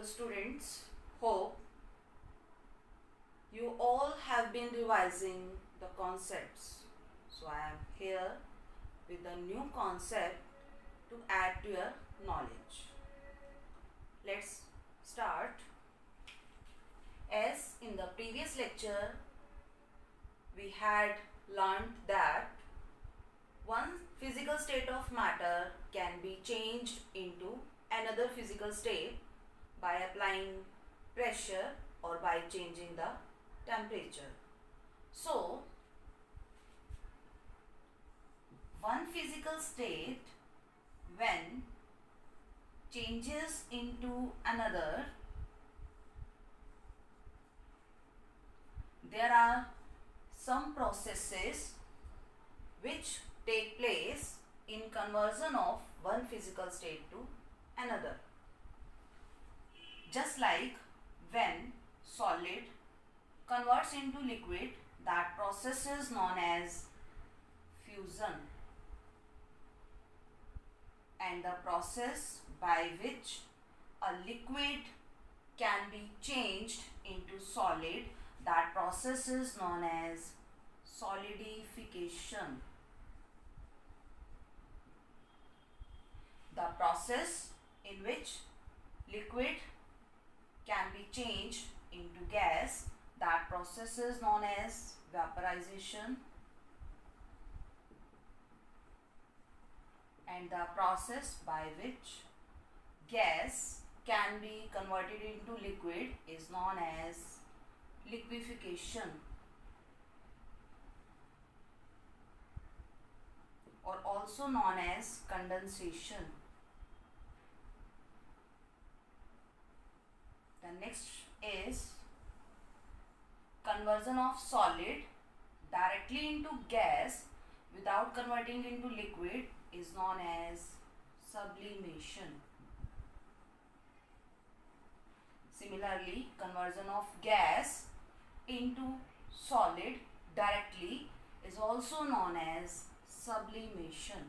Hello students, hope you all have been revising the concepts. So I am here with a new concept to add to your knowledge. Let's start. As in the previous lecture, we had learned that one physical state of matter can be changed into another physical state by applying pressure or by changing the temperature. So, one physical state when changes into another, there are some processes which take place in conversion of one physical state to another. Just like when solid converts into liquid, that process is known as fusion, and the process by which a liquid can be changed into solid, that process is known as solidification. The process in which liquid can be changed into gas, that process is known as vaporization, and the process by which gas can be converted into liquid is known as liquefaction, or also known as condensation. The next is conversion of solid directly into gas without converting into liquid is known as sublimation. Similarly, conversion of gas into solid directly is also known as sublimation.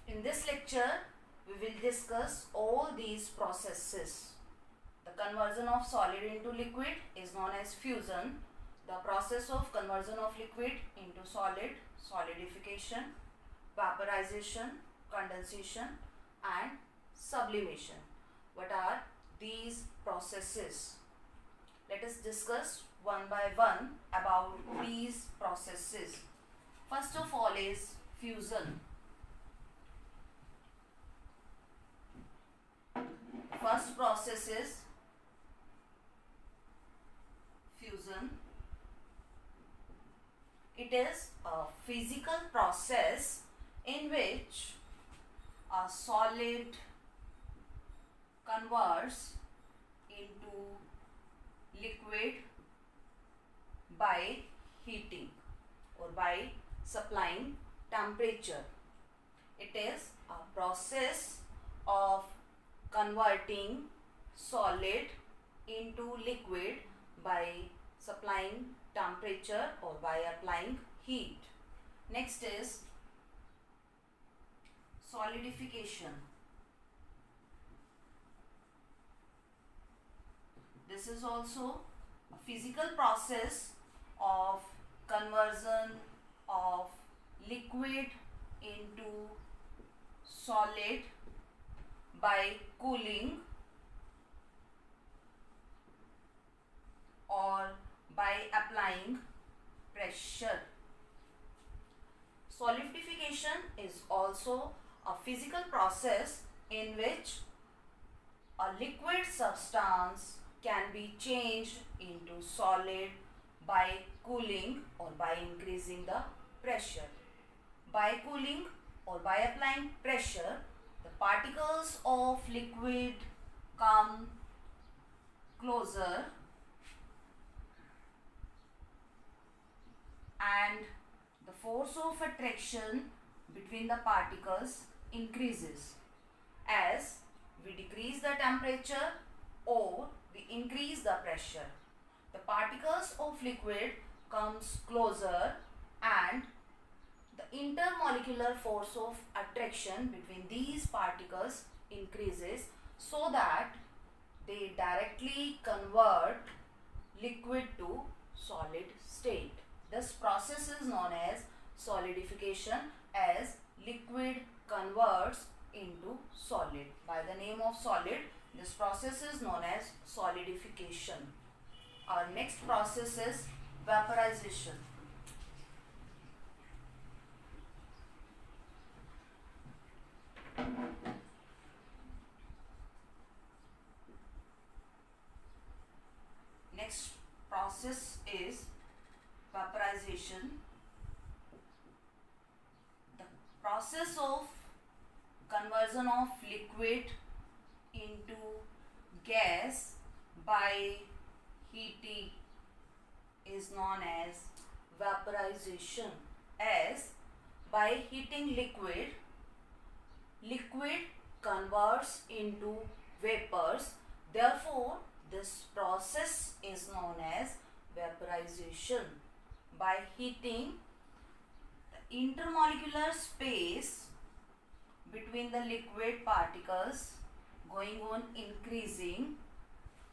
In this lecture, we will discuss all these processes. The conversion of solid into liquid is known as fusion. The process of conversion of liquid into solid, solidification, vaporization, condensation, and sublimation. What are these processes? Let us discuss one by one about these processes. First of all is fusion. First process is fusion. It is a physical process in which a solid converts into liquid by heating or by supplying temperature. It is a process of converting solid into liquid by supplying temperature or by applying heat. Next is solidification. This is also a physical process of conversion of liquid into solid by cooling or by applying pressure. Solidification is also a physical process in which a liquid substance can be changed into solid by cooling or by increasing the pressure. By cooling or by applying pressure, the particles of liquid come closer and the force of attraction between the particles increases. As we decrease the temperature or we increase the pressure, the particles of liquid comes closer and the intermolecular force of attraction between these particles increases so that they directly convert liquid to solid state. This process is known as solidification, as liquid converts into solid. By the name of solid, this process is known as solidification. Our next process is vaporization. Next process is vaporization. The process of conversion of liquid into gas by heating is known as vaporization. As by heating liquid converts into vapors. Therefore, this process is known as vaporization. By heating, the intermolecular space between the liquid particles going on increasing.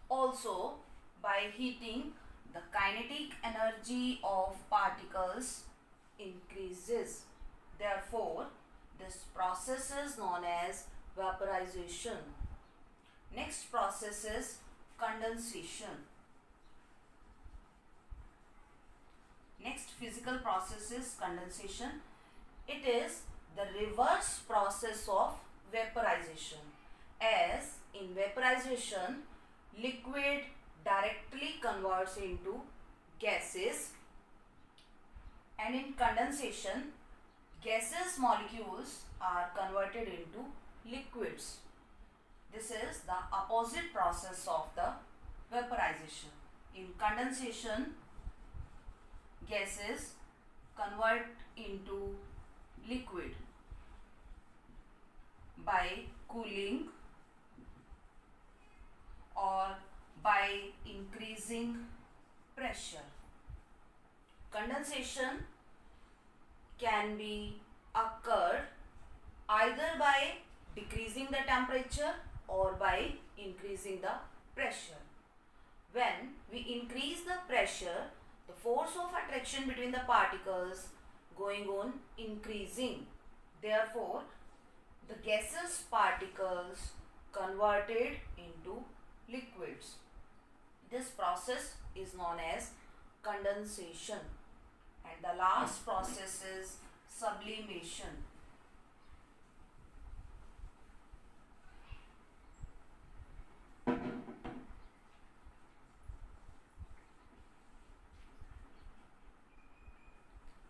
Also, by heating, the kinetic energy of particles increases. Therefore, this process is known as vaporization. Next process is condensation. Next physical process is condensation. It is the reverse process of vaporization. As in vaporization, liquid directly converts into gases, and in condensation, gaseous molecules are converted into liquids. This is the opposite process of the vaporization. In condensation, gases convert into liquid by cooling or by increasing pressure. Condensation can be occurred either by decreasing the temperature or by increasing the pressure. When we increase the pressure, the force of attraction between the particles going on increasing. Therefore, the gaseous particles converted into liquids. This process is known as condensation. And the last process is sublimation.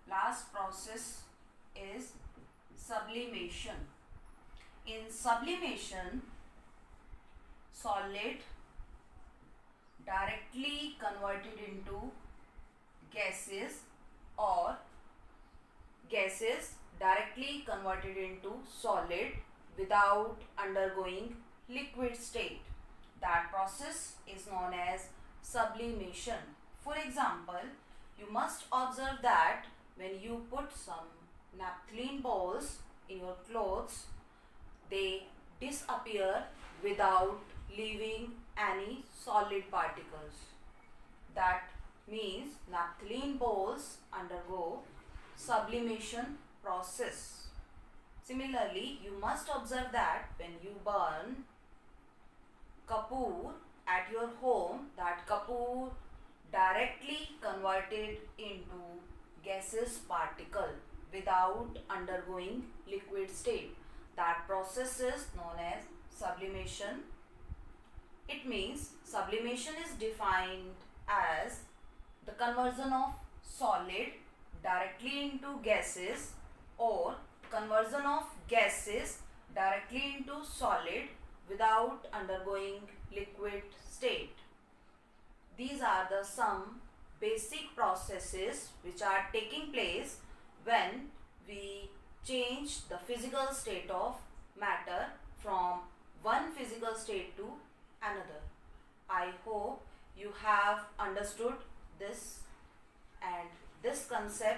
Last process is sublimation. In sublimation, solid directly converted into gases or gases directly converted into solid without undergoing liquid state. That process is known as sublimation. For example, you must observe that when you put some naphthalene balls in your clothes, they disappear without leaving any solid particles. That means naphthalene balls undergo sublimation process. Similarly, you must observe that when you burn kapoor at your home, that kapoor directly converted into gaseous particle without undergoing liquid state. That process is known as sublimation. It means sublimation is defined as the conversion of solid directly into gases or conversion of gases directly into solid without undergoing liquid state. These are the some basic processes which are taking place when we change the physical state of matter from one physical state to another. I hope you have understood this, and this concept